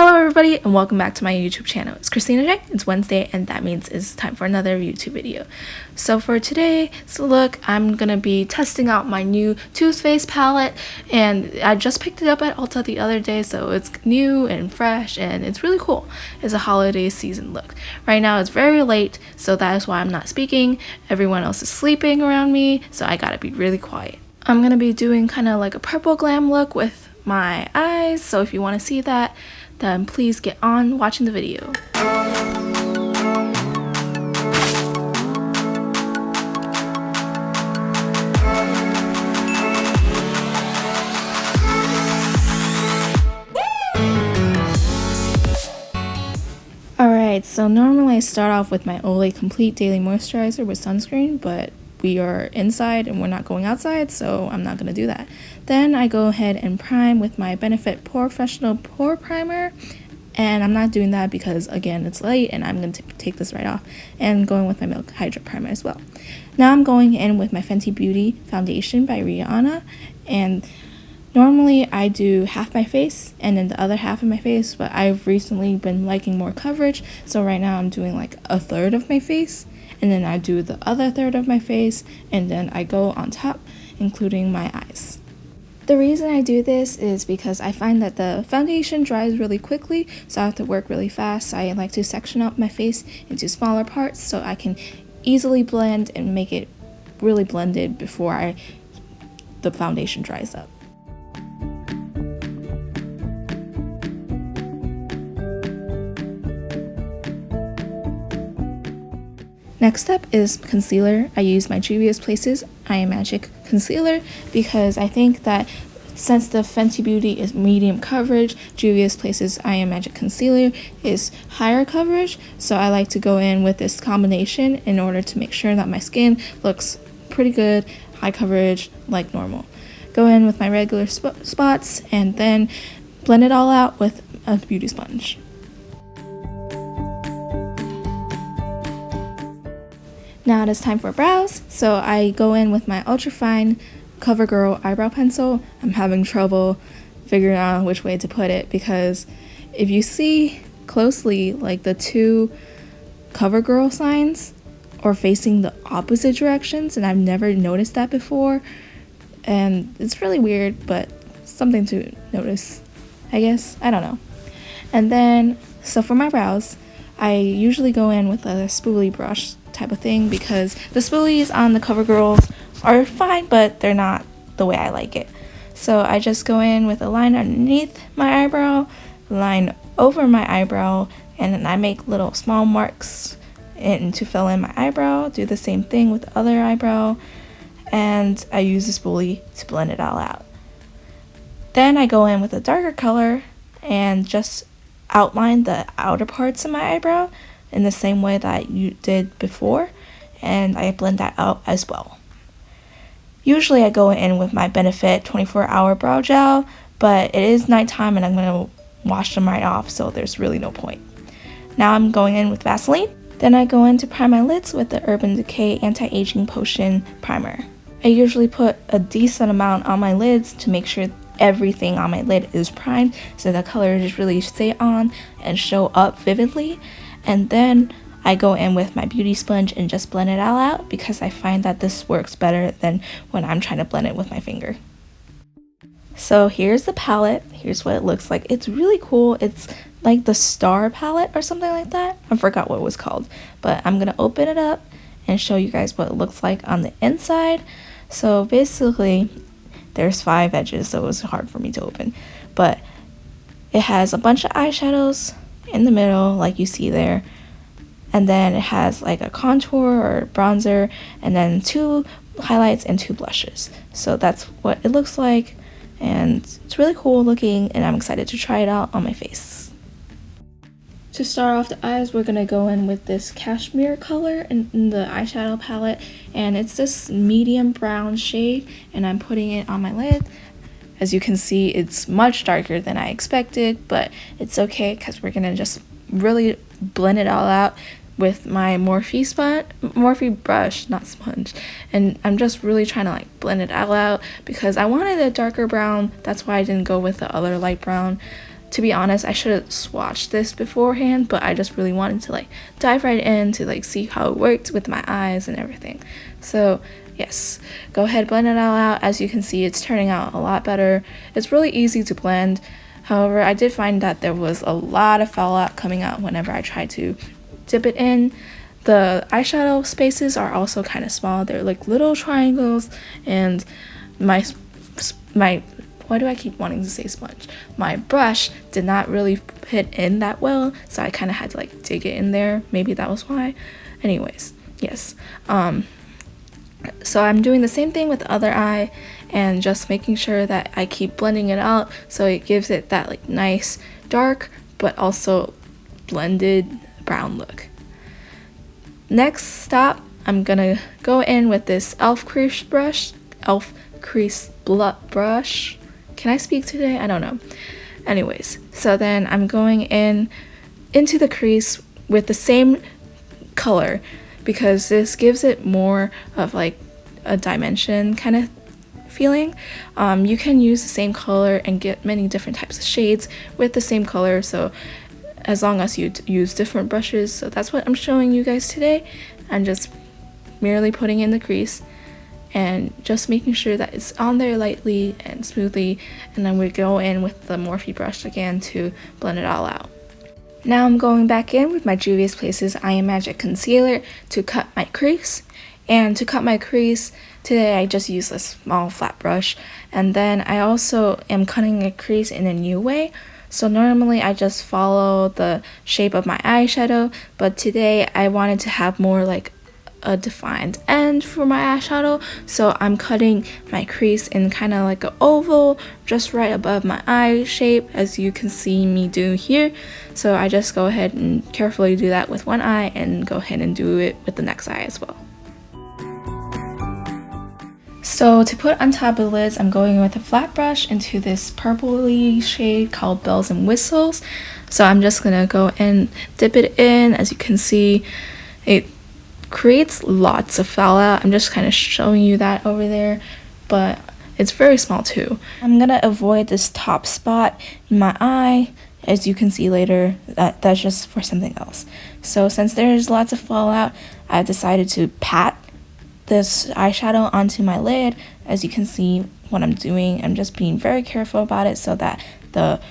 Hello everybody and welcome back to my YouTube channel. It's Christina J. It's Wednesday and that means it's time for another YouTube video. So for today's look, I'm going to be testing out my new Too Faced palette, and I just picked it up at Ulta the other day, so it's new and fresh and it's really cool. It's a holiday season look. Right now it's very late, so that is why I'm not speaking. Everyone else is sleeping around me, so I gotta be really quiet. I'm going to be doing kind of like a purple glam look with my eyes, so if you want to see that, then please get on watching the video. Alright, so normally I start off with my Olay Complete Daily Moisturizer with sunscreen, but we are inside and we're not going outside, so I'm not going to do that. Then I go ahead and prime with my Benefit Professional Pore Primer, and I'm not doing that because again it's late and I'm going to take this right off, and going with my Milk Hydra Primer as well. Now I'm going in with my Fenty Beauty Foundation by Rihanna, and normally I do half my face and then the other half of my face, but I've recently been liking more coverage, so right now I'm doing like a third of my face, and then I do the other third of my face, and then I go on top, including my eyes. The reason I do this is because I find that the foundation dries really quickly, so I have to work really fast. I like to section up my face into smaller parts so I can easily blend and make it really blended before the foundation dries up. Next up is concealer. I use my Juvia's Places I Am Magic concealer because I think that since the Fenty Beauty is medium coverage, Juvia's Places I Am Magic concealer is higher coverage, so I like to go in with this combination in order to make sure that my skin looks pretty good, high coverage, like normal. Go in with my regular spots and then blend it all out with a beauty sponge. Now it is time for brows, so I go in with my Ultra Fine CoverGirl eyebrow pencil. I'm having trouble figuring out which way to put it because if you see closely, like the two CoverGirl signs are facing the opposite directions, and I've never noticed that before, and it's really weird, but something to notice, I guess. I don't know. And then, so for my brows, I usually go in with a spoolie brush type of thing because the spoolies on the CoverGirls are fine, but they're not the way I like it. So I just go in with a line underneath my eyebrow, line over my eyebrow, and then I make little small marks to fill in my eyebrow. Do the same thing with the other eyebrow, and I use the spoolie to blend it all out. Then I go in with a darker color and just outline the outer parts of my eyebrow in the same way that you did before, and I blend that out as well. Usually I go in with my Benefit 24-hour brow gel, but it is nighttime and I'm going to wash them right off, so there's really no point. Now I'm going in with Vaseline. Then I go in to prime my lids with the Urban Decay Anti-Aging Potion Primer. I usually put a decent amount on my lids to make sure everything on my lid is primed so the colors really stay on and show up vividly. And then I go in with my beauty sponge and just blend it all out because I find that this works better than when I'm trying to blend it with my finger. So here's the palette. Here's what it looks like. It's really cool. It's like the Star palette or something like that. I forgot what it was called, but I'm gonna open it up and show you guys what it looks like on the inside. So basically there's 5 edges, so it was hard for me to open, but it has a bunch of eyeshadows in the middle like you see there, and then it has like a contour or bronzer, and then 2 highlights and 2 blushes. So that's what it looks like, and it's really cool looking, and I'm excited to try it out on my face. To start off the eyes, we're gonna go in with this cashmere color in the eyeshadow palette, and it's this medium brown shade, and I'm putting it on my lid. As you can see, it's much darker than I expected, but it's okay because we're gonna just really blend it all out with my Morphe brush, not sponge, and I'm just really trying to like blend it all out because I wanted a darker brown. That's why I didn't go with the other light brown. to be honest, I should have swatched this beforehand, but I just really wanted to like dive right in to like see how it worked with my eyes and everything. So yes, go ahead, blend it all out. As you can see, it's turning out a lot better. It's really easy to blend. However, I did find that there was a lot of fallout coming out whenever I tried to dip it in. The eyeshadow spaces are also kind of small. They're like little triangles, and my why do I keep wanting to say sponge? My brush did not really fit in that well, so I kind of had to like dig it in there. Maybe that was why. Anyways, yes. So I'm doing the same thing with the other eye and just making sure that I keep blending it out so it gives it that like nice dark but also blended brown look. Next stop, I'm gonna go in with this elf crease brush. Can I speak today? I don't know. Anyways, so then I'm going into the crease with the same color because this gives it more of like a dimension kind of feeling. You can use the same color and get many different types of shades with the same color, so as long as you use different brushes. So that's what I'm showing you guys today. I'm just merely putting in the crease and just making sure that it's on there lightly and smoothly, and then we go in with the Morphe brush again to blend it all out. Now I'm going back in with my Juvia's Places I Am Magic concealer to cut my crease. And to cut my crease today, I just use a small flat brush, and then I also am cutting a crease in a new way. So normally I just follow the shape of my eyeshadow, but today I wanted to have more like a defined end for my eyeshadow, so I'm cutting my crease in kind of like an oval just right above my eye shape, as you can see me do here. So I just go ahead and carefully do that with one eye and go ahead and do it with the next eye as well. So to put on top of the lids, I'm going with a flat brush into this purpley shade called Bells and Whistles. So I'm just gonna go and dip it in. As you can see, it creates lots of fallout. I'm just kind of showing you that over there, but it's very small too. I'm gonna avoid this top spot in my eye. As you can see later, that's just for something else. So since there's lots of fallout, I've decided to pat this eyeshadow onto my lid. As you can see what I'm doing, I'm just being very careful about it so that the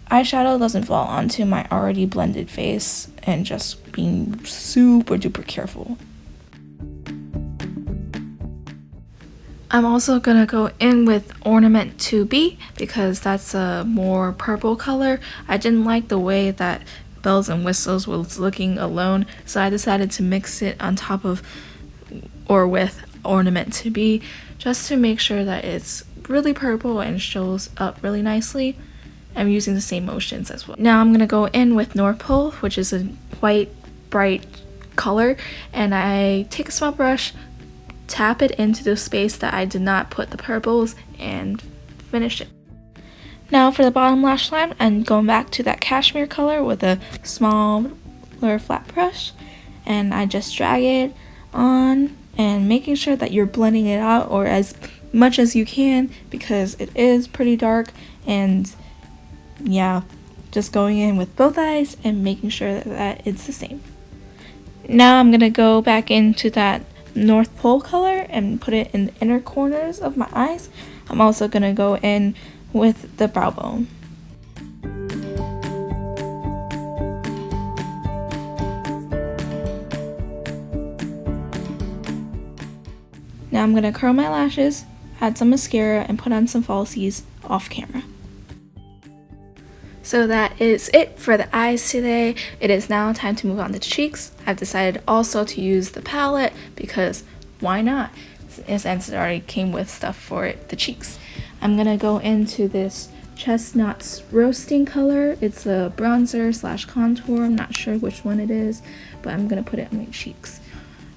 eyeshadow doesn't fall onto my already blended face, and just being super duper careful. I'm also gonna go in with Ornament 2B because that's a more purple color. I didn't like the way that Bells and Whistles was looking alone, so I decided to mix it on top of or with Ornament 2B just to make sure that it's really purple and shows up really nicely. I'm using the same motions as well. Now I'm gonna go in with North Pole, which is a white bright color, and I take a small brush, tap it into the space that I did not put the purples, and finish it. Now for the bottom lash line, I'm going back to that cashmere color with a smaller flat brush, and I just drag it on and making sure that you're blending it out or as much as you can because it is pretty dark. And yeah, just going in with both eyes and making sure that it's the same. Now I'm gonna go back into that North Pole color and put it in the inner corners of my eyes. I'm also gonna go in with the brow bone. Now I'm gonna curl my lashes, add some mascara, and put on some falsies off camera. So that is it for the eyes today. It is now time to move on to cheeks. I've decided also to use the palette because why not? Since it already came with stuff for the cheeks. I'm gonna go into this Chestnuts Roasting color. It's a bronzer / contour. I'm not sure which one it is, but I'm gonna put it on my cheeks.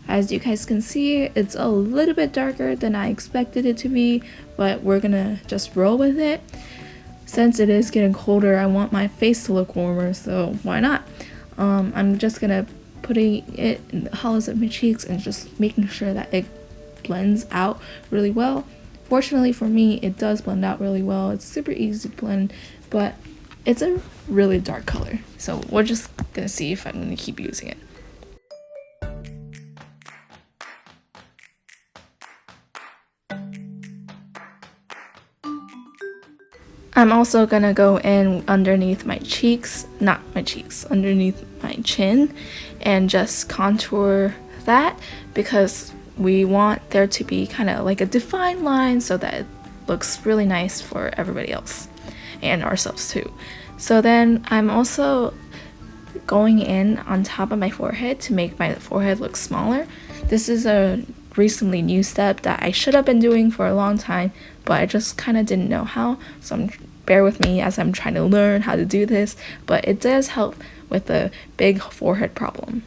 As you guys can see, it's a little bit darker than I expected it to be, but we're gonna just roll with it. Since it is getting colder, I want my face to look warmer, so why not? I'm just gonna putting it in the hollows of my cheeks and just making sure that it blends out really well. Fortunately for me, it does blend out really well. It's super easy to blend, but it's a really dark color. So we're just gonna see if I'm gonna keep using it. I'm also gonna go in underneath my cheeks, not my cheeks, underneath my chin, and just contour that because we want there to be kind of like a defined line so that it looks really nice for everybody else and ourselves too. So then I'm also going in on top of my forehead to make my forehead look smaller. This is a recently new step that I should have been doing for a long time, but I just kind of didn't know how, so bear with me as I'm trying to learn how to do this, but it does help with the big forehead problem.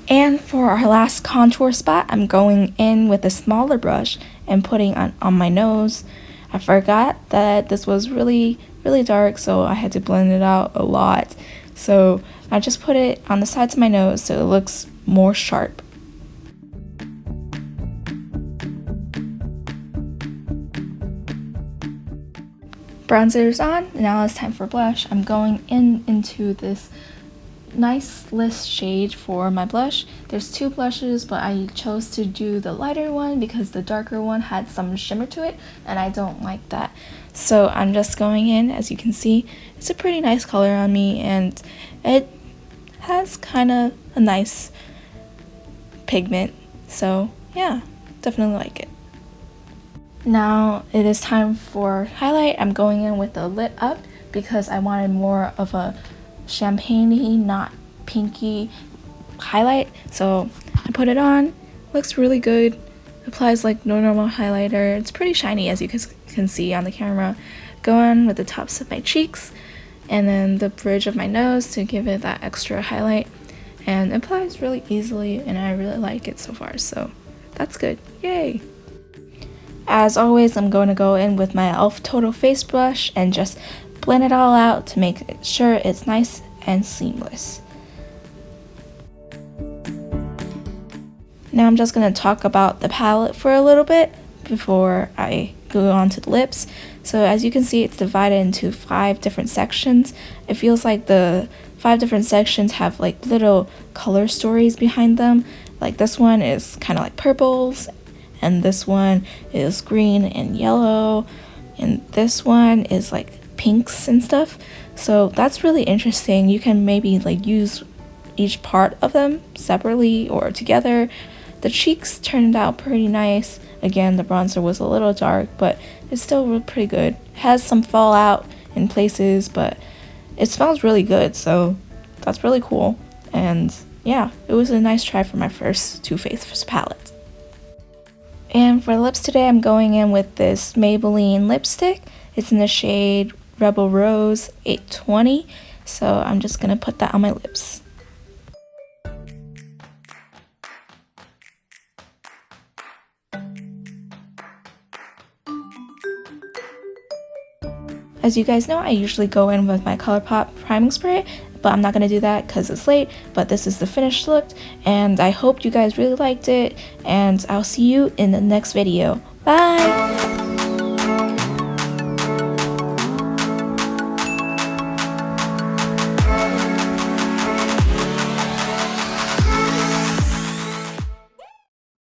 And for our last contour spot, I'm going in with a smaller brush and putting on my nose. I forgot that this was really dark, so I had to blend it out a lot. So I just put it on the sides of my nose so it looks more sharp. Bronzer's on, now it's time for blush. I'm going into this nice list shade for my blush. There's two blushes, but I chose to do the lighter one because the darker one had some shimmer to it and I don't like that. So I'm just going in, as you can see, it's a pretty nice color on me and it has kind of a nice pigment, so yeah, definitely like it. Now it is time for highlight. I'm going in with the Lit Up because I wanted more of a champagne-y, not pinky highlight, so I put it on. Looks really good, applies like no normal highlighter. It's pretty shiny, as you can see on the camera. Go on with the tops of my cheeks and then the bridge of my nose to give it that extra highlight, and it applies really easily and I really like it so far, so that's good. Yay! As always, I'm going to go in with my e.l.f. Total Face Brush and just blend it all out to make sure it's nice and seamless. Now I'm just going to talk about the palette for a little bit before I go on to the lips. So as you can see, it's divided into 5 different sections. It feels like the 5 different sections have like little color stories behind them. Like this one is kind of like purples, and this one is green and yellow, and this one is like pinks and stuff. So that's really interesting. You can maybe like use each part of them separately or together. The cheeks turned out pretty nice. Again, the bronzer was a little dark, but it's still pretty good. It has some fallout in places, but it smells really good, so that's really cool. And yeah, it was a nice try for my first Too Faced palette. And for lips today, I'm going in with this Maybelline lipstick. It's in the shade Rebel Rose 820, so I'm just gonna put that on my lips. As you guys know, I usually go in with my ColourPop priming spray, but I'm not going to do that because it's late, but this is the finished look, and I hope you guys really liked it, and I'll see you in the next video. Bye!